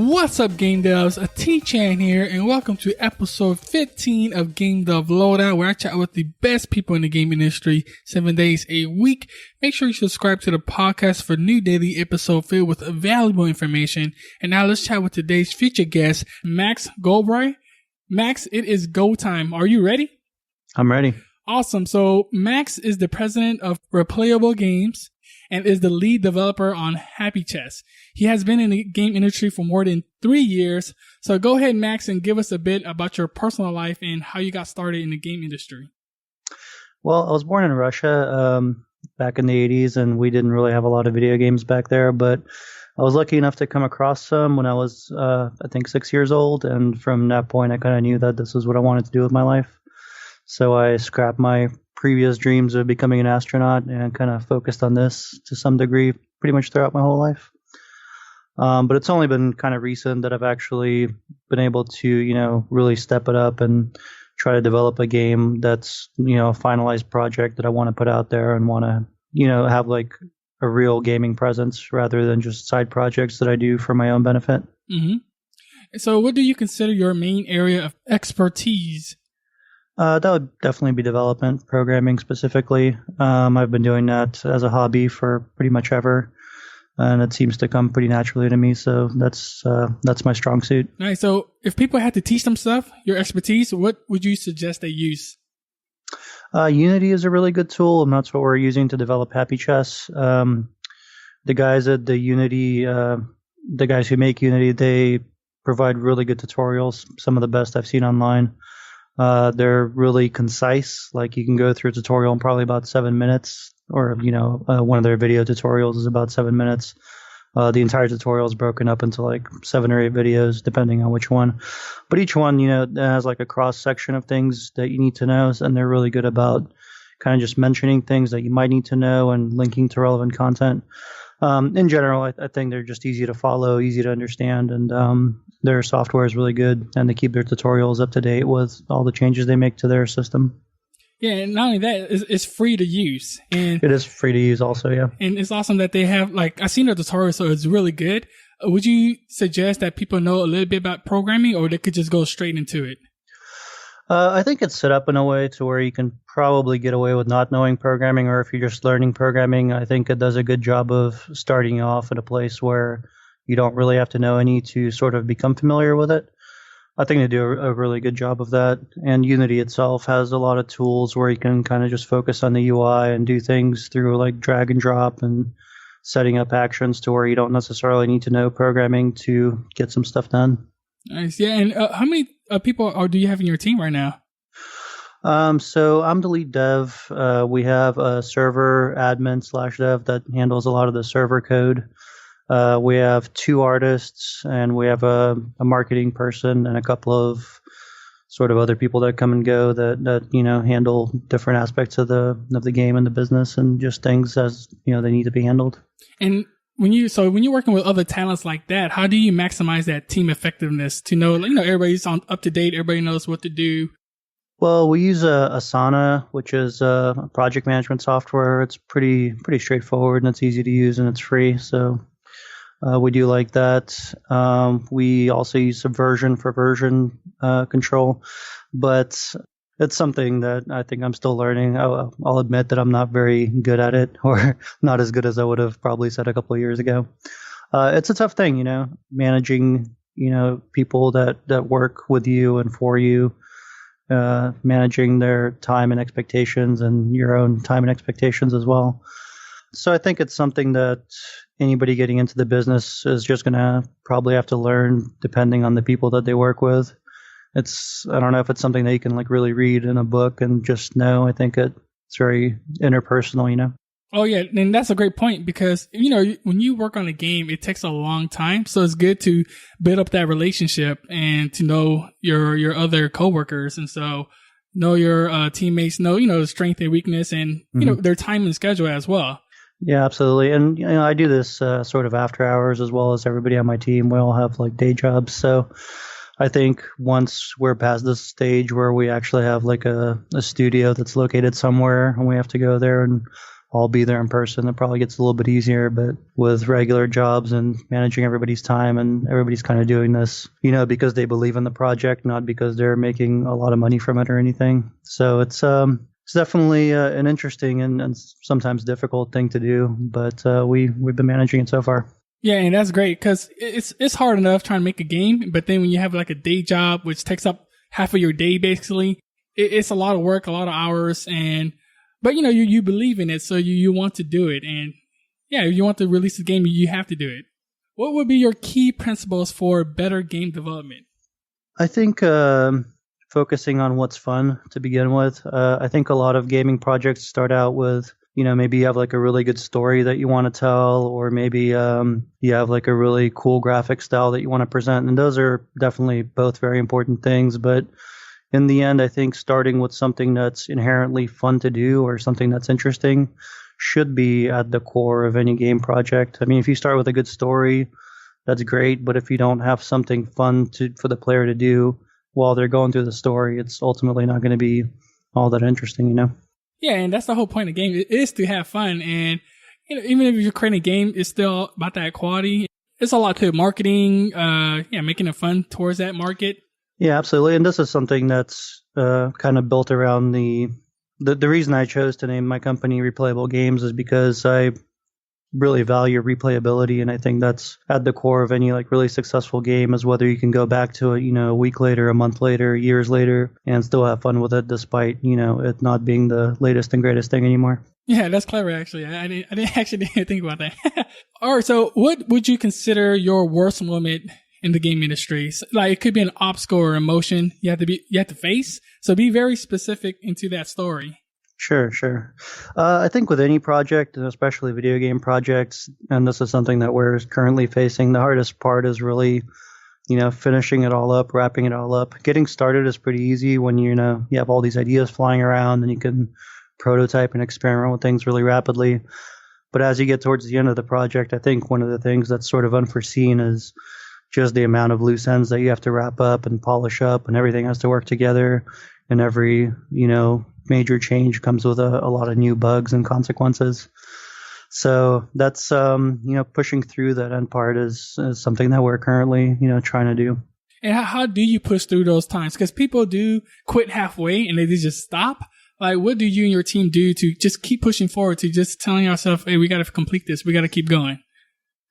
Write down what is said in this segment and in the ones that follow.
What's up, Game Devs? T-Chan here, and welcome to episode 15 of Game Dev Loadout, where I chat with the best people in the game industry 7 days a week. Make sure you subscribe to the podcast for new daily episode filled with valuable information. And now let's chat with today's featured guest, Maxx Golbraykh. Maxx, it is go time. Are you ready? I'm ready. Awesome. So Maxx is the president of Replayable Games and is the lead developer on Happy Chess. He has been in the game industry for more than 3 years. So go ahead, Maxx, and give us a bit about your personal life and how you got started in the game industry. Well, I was born in Russia back in the 80s, and we didn't really have a lot of video games back there, but I was lucky enough to come across some when I was, I think, 6 years old, and from that point, I kind of knew that this was what I wanted to do with my life. So I scrapped my previous dreams of becoming an astronaut and kind of focused on this to some degree pretty much throughout my whole life. But it's only been kind of recent that I've actually been able to, really step it up and try to develop a game that's, a finalized project that I want to put out there and want to, have like a real gaming presence rather than just side projects that I do for my own benefit. Mm-hmm. So what do you consider your main area of expertise? That would definitely be development, programming specifically. I've been doing that as a hobby for pretty much ever, and it seems to come pretty naturally to me. So that's my strong suit. Nice. So if people had to teach them stuff, your expertise, what would you suggest they use? Unity is a really good tool, and that's what we're using to develop Happy Chess. The guys at the Unity, the guys who make Unity, they provide really good tutorials, some of the best I've seen online. They're really concise. Like you can go through a tutorial in probably about 7 minutes, or one of their video tutorials is about 7 minutes. The entire tutorial is broken up into like 7 or 8 videos, depending on which one. But each one, has like a cross section of things that you need to know, and they're really good about kind of just mentioning things that you might need to know and linking to relevant content. In general, I think they're just easy to follow, easy to understand, and their software is really good, and they keep their tutorials up to date with all the changes they make to their system. Yeah, and not only that, it's free to use. And it is free to use also, yeah. And it's awesome that they have, I've seen the tutorial, so it's really good. Would you suggest that people know a little bit about programming, or they could just go straight into it? I think it's set up in a way to where you can probably get away with not knowing programming, or if you're just learning programming, I think it does a good job of starting off at a place where you don't really have to know any to sort of become familiar with it. I think they do a really good job of that. And Unity itself has a lot of tools where you can kind of just focus on the UI and do things through like drag and drop and setting up actions to where you don't necessarily need to know programming to get some stuff done. Nice. Yeah. And how many people do you have in your team right now? So I'm the lead dev. We have a server admin /dev that handles a lot of the server code. We have 2 artists, and we have a marketing person and a couple of sort of other people that come and go that handle different aspects of the game and the business and just things as they need to be handled. And when you're working with other talents like that, how do you maximize that team effectiveness to know everybody's up to date, everybody knows what to do? Well, we use Asana, which is a project management software. It's pretty straightforward, and it's easy to use, and it's free. So we do like that. We also use Subversion for version control, but it's something that I think I'm still learning. I'll admit that I'm not very good at it, or not as good as I would have probably said a couple of years ago. It's a tough thing, managing, people that work with you and for you, managing their time and expectations and your own time and expectations as well. So I think it's something that anybody getting into the business is just going to probably have to learn depending on the people that they work with. I don't know if it's something that you can really read in a book and just know. I think it's very interpersonal, Oh yeah, and that's a great point because, when you work on a game, it takes a long time. So it's good to build up that relationship and to know your other coworkers. And so know your teammates, know strength and weakness and, their time and schedule as well. Yeah, absolutely. And, I do this sort of after hours as well as everybody on my team. We all have day jobs. So I think once we're past this stage where we actually have a studio that's located somewhere and we have to go there and all be there in person. It probably gets a little bit easier, but with regular jobs and managing everybody's time, and everybody's kind of doing this, because they believe in the project, not because they're making a lot of money from it or anything. So it's definitely an interesting and sometimes difficult thing to do, but we've been managing it so far. Yeah, and that's great because it's hard enough trying to make a game, but then when you have like a day job, which takes up half of your day basically, it's a lot of work, a lot of hours, but you believe in it, so you want to do it, and yeah, if you want to release the game, you have to do it. What would be your key principles for better game development? I think focusing on what's fun to begin with. I think a lot of gaming projects start out with, maybe you have like a really good story that you want to tell, or maybe you have like a really cool graphic style that you want to present. And those are definitely both very important things. But in the end, I think starting with something that's inherently fun to do or something that's interesting should be at the core of any game project. I mean, if you start with a good story, that's great. But if you don't have something fun for the player to do while they're going through the story, it's ultimately not going to be all that interesting, Yeah, and that's the whole point of the game. It is to have fun. And even if you're creating a game, it's still about that quality. It's a lot to marketing, making it fun towards that market. Yeah, absolutely. And this is something that's kind of built around the reason I chose to name my company Replayable Games is because I really value replayability, and I think that's at the core of any like really successful game, is whether you can go back to it, a week later, a month later, years later, and still have fun with it despite, it not being the latest and greatest thing anymore. Yeah, that's clever, actually. I didn't think about that. All right, so what would you consider your worst moment in the game industry? Like, it could be an obstacle or emotion you have to face. So be very specific into that story. Sure. I think with any project, and especially video game projects, and this is something that we're currently facing, the hardest part is really, finishing it all up, wrapping it all up. Getting started is pretty easy when you have all these ideas flying around and you can prototype and experiment with things really rapidly. But as you get towards the end of the project, I think one of the things that's sort of unforeseen is just the amount of loose ends that you have to wrap up and polish up, and everything has to work together. And every, major change comes with a lot of new bugs and consequences. So that's, pushing through that end part is something that we're currently, trying to do. And how do you push through those times? Because people do quit halfway and they just stop. Like, what do you and your team do to just keep pushing forward, to just telling yourself, hey, we got to complete this. We got to keep going?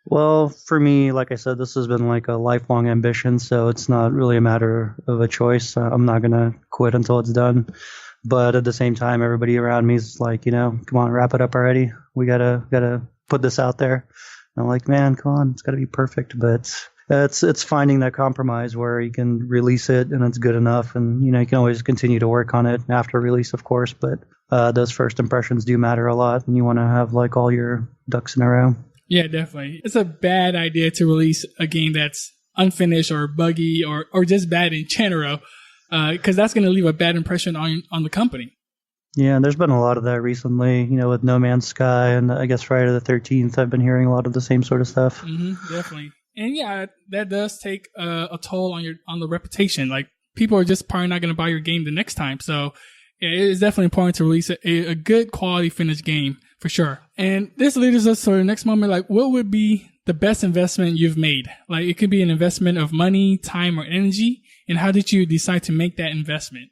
Well, for me, like I said, this has been like a lifelong ambition, so it's not really a matter of a choice. I'm not going to quit until it's done. But at the same time, everybody around me is like, come on, wrap it up already. We gotta put this out there. And I'm like, man, come on, it's gotta be perfect. But it's finding that compromise where you can release it and it's good enough, and you can always continue to work on it after release, of course. But those first impressions do matter a lot, and you want to have like all your ducks in a row. Yeah, definitely. It's a bad idea to release a game that's unfinished or buggy or just bad in general, because that's going to leave a bad impression on the company. Yeah, there's been a lot of that recently, with No Man's Sky and I guess Friday the 13th. I've been hearing a lot of the same sort of stuff. Mm-hmm, definitely. And yeah, that does take a toll on the reputation. Like, people are just probably not going to buy your game the next time. So yeah, it is definitely important to release a good quality finished game for sure. And this leads us to the next moment. Like, what would be the best investment you've made? Like, it could be an investment of money, time, or energy. And how did you decide to make that investment?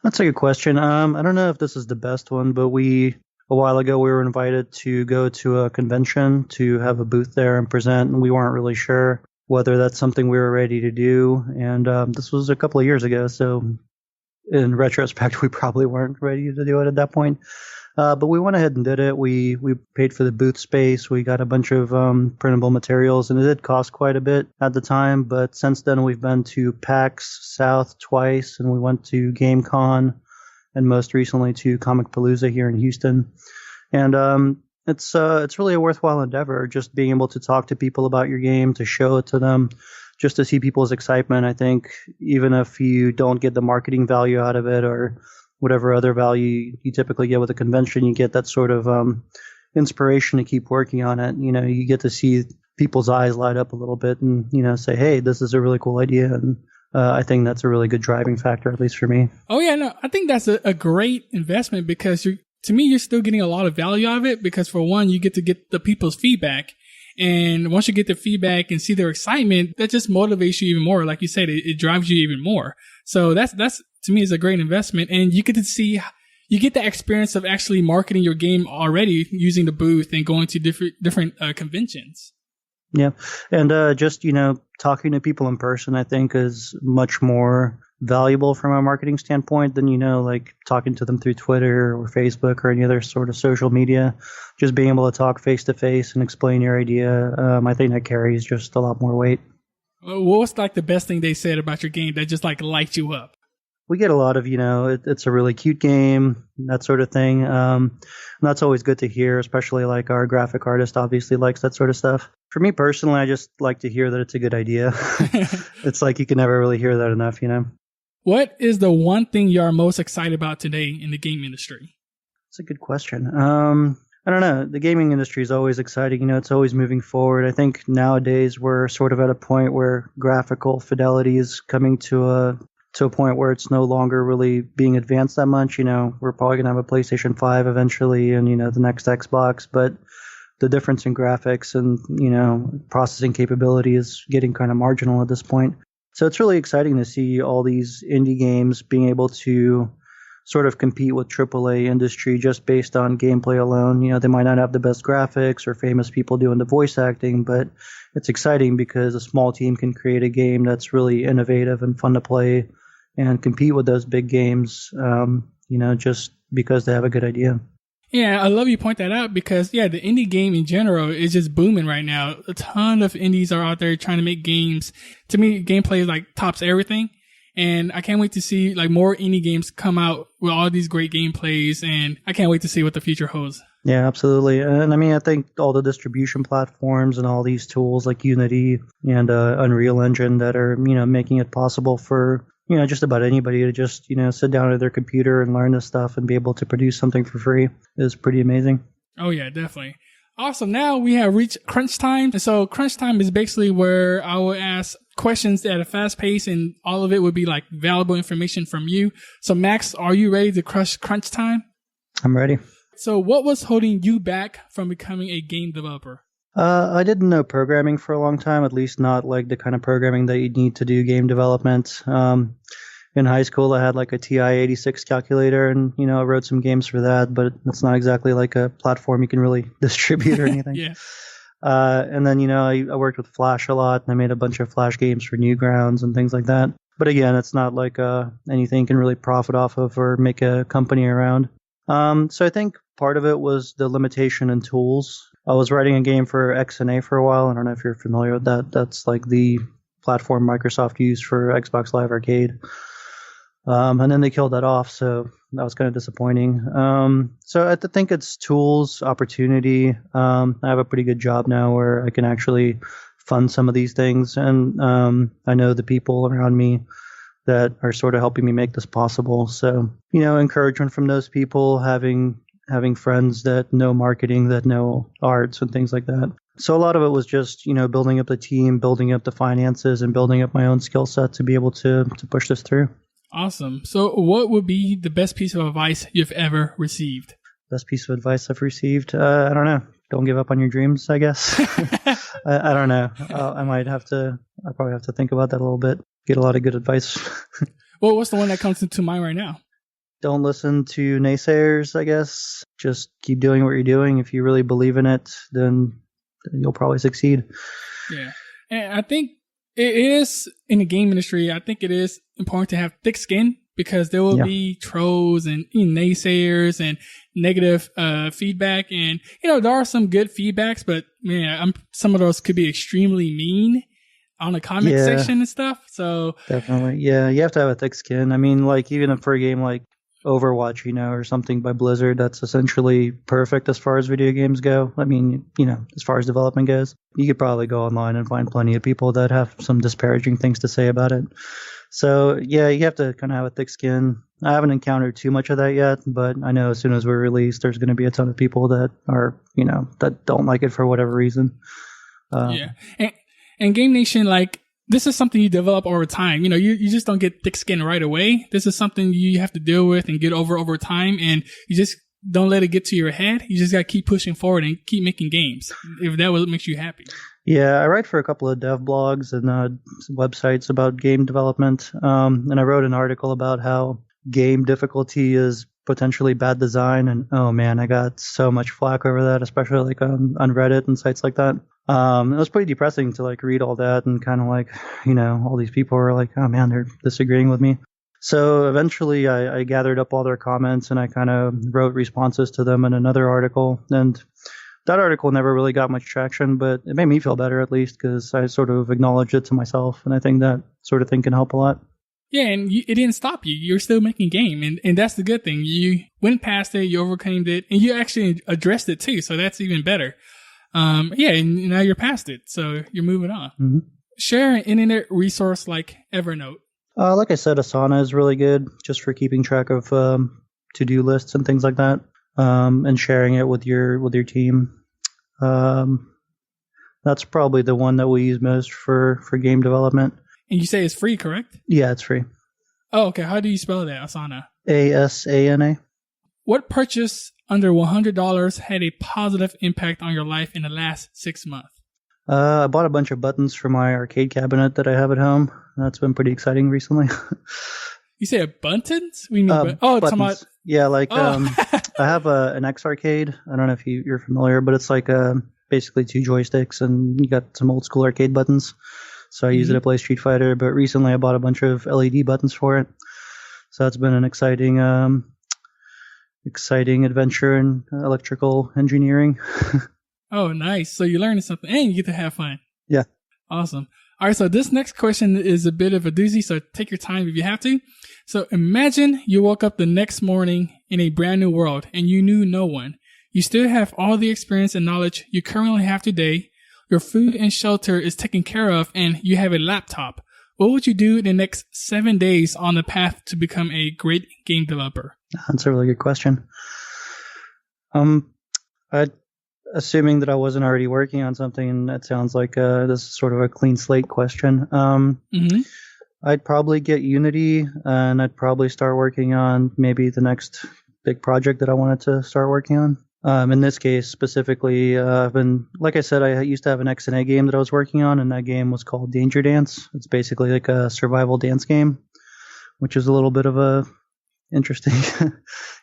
That's a good question. I don't know if this is the best one, but a while ago, we were invited to go to a convention to have a booth there and present, and we weren't really sure whether that's something we were ready to do. And this was a couple of years ago, so in retrospect, we probably weren't ready to do it at that point. But we went ahead and did it. We paid for the booth space. We got a bunch of printable materials, and it did cost quite a bit at the time. But since then, we've been to PAX South twice, and we went to GameCon, and most recently to Comic Palooza here in Houston. And it's really a worthwhile endeavor, just being able to talk to people about your game, to show it to them, just to see people's excitement. I think even if you don't get the marketing value out of it or whatever other value you typically get with a convention, you get that sort of inspiration to keep working on it. You get to see people's eyes light up a little bit and, say, hey, this is a really cool idea. And I think that's a really good driving factor, at least for me. Oh, yeah, no, I think that's a great investment because to me, you're still getting a lot of value out of it because for one, you get to get the people's feedback. And once you get the feedback and see their excitement, that just motivates you even more. Like you said, it drives you even more. So that's to me is a great investment. And you get to see, you get the experience of actually marketing your game already using the booth and going to different conventions. Yeah. And just, talking to people in person, I think is much more valuable from a marketing standpoint than, like talking to them through Twitter or Facebook or any other sort of social media. Just being able to talk face to face and explain your idea, I think that carries just a lot more weight. What was like the best thing they said about your game that just like lights you up? We get a lot of, it's a really cute game, that sort of thing. And that's always good to hear, especially like our graphic artist obviously likes that sort of stuff. For me personally, I just like to hear that it's a good idea. It's like you can never really hear that enough, What is the one thing you are most excited about today in the game industry? That's a good question. I don't know. The gaming industry is always exciting. It's always moving forward. I think nowadays we're sort of at a point where graphical fidelity is coming to a point where it's no longer really being advanced that much. We're probably going to have a PlayStation 5 eventually and, the next Xbox. But the difference in graphics and, processing capability is getting kind of marginal at this point. So it's really exciting to see all these indie games being able to sort of compete with AAA industry just based on gameplay alone. They might not have the best graphics or famous people doing the voice acting, but it's exciting because a small team can create a game that's really innovative and fun to play and compete with those big games, just because they have a good idea. Yeah, I love you point that out because, the indie game in general is just booming right now. A ton of indies are out there trying to make games. To me, gameplay is like tops everything. And I can't wait to see like more indie games come out with all these great gameplays. And I can't wait to see what the future holds. Yeah, absolutely. And I think all the distribution platforms and all these tools like Unity and Unreal Engine that are, making it possible for just about anybody to just, sit down at their computer and learn this stuff and be able to produce something for free is pretty amazing. Oh, yeah, definitely. Awesome. Now we have reached crunch time. And so crunch time is basically where I will ask questions at a fast pace and all of it would be like valuable information from you. So Max, are you ready to crush crunch time? I'm ready. So what was holding you back from becoming a game developer? I didn't know programming for a long time, at least not like the kind of programming that you need to do game development. In high school, I had like a TI-86 calculator and, I wrote some games for that, but it's not exactly like a platform you can really distribute or anything. Yeah. And then, I worked with Flash a lot and I made a bunch of Flash games for Newgrounds and things like that. But again, it's not like anything you can really profit off of or make a company around. So I think part of it was the limitation in tools. I was writing a game for XNA for a while. I don't know if you're familiar with that. That's like the platform Microsoft used for Xbox Live Arcade. And then they killed that off, so that was kind of disappointing. So I think it's tools, opportunity. I have a pretty good job now where I can actually fund some of these things. And I know the people around me that are sort of helping me make this possible. So, encouragement from those people, having friends that know marketing, that know arts and things like that. So a lot of it was just, building up the team, building up the finances, and building up my own skill set to be able to push this through. Awesome. So what would be the best piece of advice you've ever received? Best piece of advice I've received? I don't know. Don't give up on your dreams, I guess. I don't know. I'll probably have to think about that a little bit. Get a lot of good advice. Well, what's the one that comes into mind right now? Don't listen to naysayers, I guess. Just keep doing what you're doing. If you really believe in it, then you'll probably succeed. Yeah. And I think it is in the game industry. I think it is important to have thick skin because there will be trolls and naysayers and negative feedback. And, there are some good feedbacks, but man, some of those could be extremely mean on the comment section and stuff. So definitely. Yeah. You have to have a thick skin. I mean, like even for a game like Overwatch, or something by Blizzard that's essentially perfect as far as video games go. I mean, as far as development goes, you could probably go online and find plenty of people that have some disparaging things to say about it. So, yeah, you have to kind of have a thick skin. I haven't encountered too much of that yet, but I know as soon as we're released, there's going to be a ton of people that are, that don't like it for whatever reason. Yeah. And Game Nation, this is something you develop over time. You just don't get thick skin right away. This is something you have to deal with and get over time. And you just don't let it get to your head. You just got to keep pushing forward and keep making games if that what makes you happy. Yeah, I write for a couple of dev blogs and websites about game development. And I wrote an article about how game difficulty is potentially bad design. And oh man, I got so much flack over that, especially like on Reddit and sites like that. It was pretty depressing to like read all that and kind of like, all these people were like, oh man, they're disagreeing with me. So eventually I gathered up all their comments and I kind of wrote responses to them in another article. And that article never really got much traction, but it made me feel better at least because I sort of acknowledged it to myself. And I think that sort of thing can help a lot. Yeah, and it didn't stop you. You're still making game, and that's the good thing. You went past it, you overcame it, and you actually addressed it too, so that's even better. And now you're past it, so you're moving on. Mm-hmm. Share an internet resource like Evernote. Like I said, Asana is really good just for keeping track of to-do lists and things like that, and sharing it with your team. That's probably the one that we use most for game development. And you say it's free, correct? Yeah, it's free. Oh, okay. How do you spell that, Asana? Asana. What purchase under $100 had a positive impact on your life in the last 6 months? I bought a bunch of buttons for my arcade cabinet that I have at home. That's been pretty exciting recently. You say buttons? We mean buttons. Yeah, like I have an X arcade. I don't know if you're familiar, but it's like basically 2 joysticks and you got some old school arcade buttons. So I use it to play Street Fighter, but recently I bought a bunch of LED buttons for it. So that's been an exciting adventure in electrical engineering. Oh, nice. So you're learning something and you get to have fun. Yeah. Awesome. All right. So this next question is a bit of a doozy. So take your time if you have to. So imagine you woke up the next morning in a brand new world and you knew no one. You still have all the experience and knowledge you currently have today. Your food and shelter is taken care of and you have a laptop. What would you do in the next 7 days on the path to become a great game developer? That's a really good question. Assuming that I wasn't already working on something, that sounds like this is sort of a clean slate question. I'd probably get Unity and I'd probably start working on maybe the next big project that I wanted to start working on. In this case specifically, like I said, I used to have an XNA game that I was working on, and that game was called Danger Dance. It's basically like a survival dance game, which is a little bit of a interesting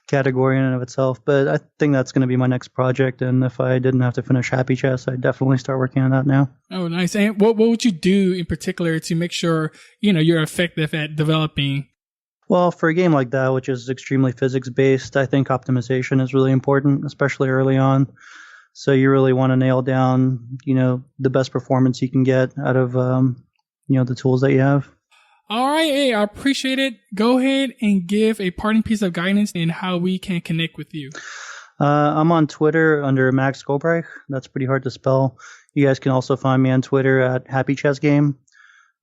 category in and of itself. But I think that's going to be my next project, and if I didn't have to finish Happy Chess, I'd definitely start working on that now. Oh, nice. And what would you do in particular to make sure you're effective at developing? Well, for a game like that, which is extremely physics-based, I think optimization is really important, especially early on. So you really want to nail down, the best performance you can get out of, the tools that you have. All right. Hey, I appreciate it. Go ahead and give a parting piece of guidance in how we can connect with you. I'm on Twitter under Maxx Golbraykh. That's pretty hard to spell. You guys can also find me on Twitter at Happy Chess Game,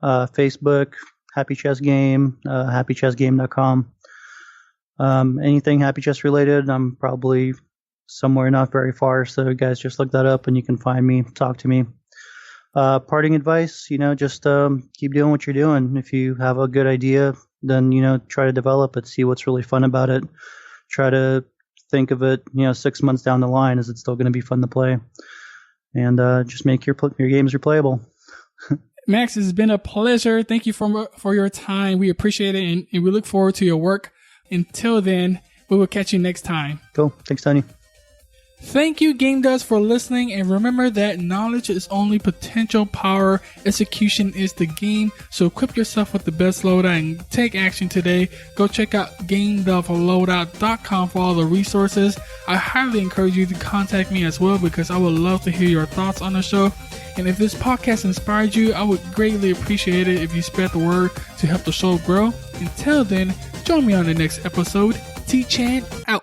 Facebook, Happy Chess Game, happychessgame.com. Anything Happy Chess related, I'm probably somewhere not very far. So guys, just look that up and you can find me, talk to me. Parting advice, just keep doing what you're doing. If you have a good idea, then, try to develop it, see what's really fun about it. Try to think of it, 6 months down the line, is it still going to be fun to play? And just make your games replayable. Max, it's been a pleasure. Thank you for your time. We appreciate it, and we look forward to your work. Until then, we will catch you next time. Cool. Thanks, Tony. Thank you, Game Devs, for listening, and remember that knowledge is only potential power. Execution is the game. So equip yourself with the best loadout and take action today. Go check out GameDevLoadout.com for all the resources. I highly encourage you to contact me as well because I would love to hear your thoughts on the show. And if this podcast inspired you, I would greatly appreciate it if you spread the word to help the show grow. Until then, join me on the next episode. T-Chan out.